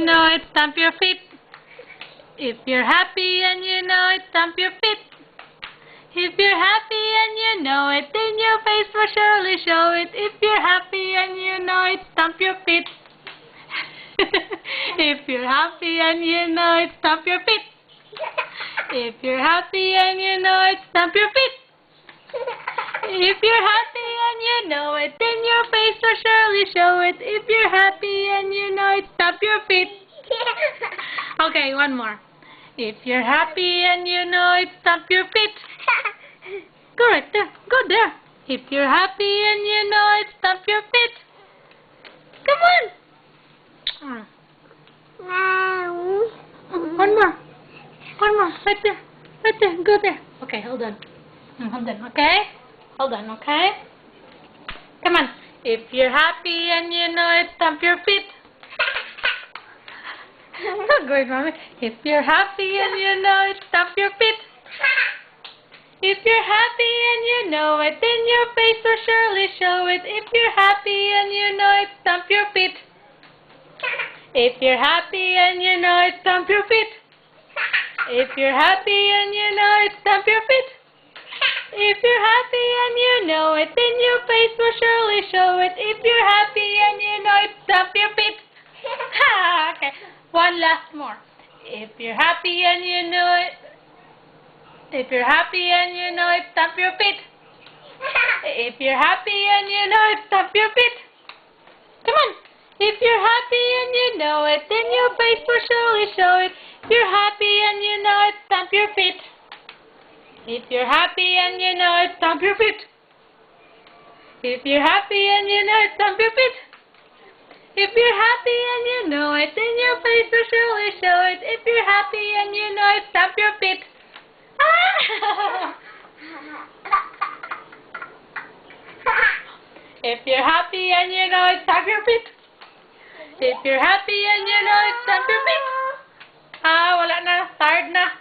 know it, stamp your feet. If you're happy and you know it, stamp your feet. If you're happy and you know it, then your face will surely show it. If you're happy and you know it, stamp your feet. If you're happy and you know it, stamp your feet. If you're happy and you know it, stamp your feet. If you're happy and you know it, then your face will surely show it. If you're happy and you know it, stamp your feet. Okay, one more. If you're happy and you know it, stamp your feet. Go right there. Go there. If you're happy and you know it, stamp your feet. Come on. One more. One more. Right there. Right there. Go there. Okay, hold on. Hold on, okay? Hold on, okay? Come on. If you're happy and you know it, stamp your feet. Good, Mommy. If you're happy and you know it, stamp your feet. If you're happy and you know it, then your face will surely show it. If you're happy and you know it, stamp your feet. If you're happy and you know it, stamp your feet. If you're happy and you know it, stamp your feet. If you're happy and you know it, then your face will surely show it. If you're happy and you know it, stamp your feet. Okay, one last more. If you're happy and you know it, if you're happy and you know it, stamp your feet. If you're happy and you know it, stamp your feet. Come on. If you're happy and you know it, then your face will surely show it. If you're happy and you know it, stamp your feet. If you're happy and you know it, stamp your feet. If you're happy and you know it, stamp your feet. If you're happy and you know it, then your face will surely show it. If you're happy and you know it, stamp your feet. If you're happy and you know it, stamp your feet. If you're happy and you know it, stamp your feet. Wala na. Tired na.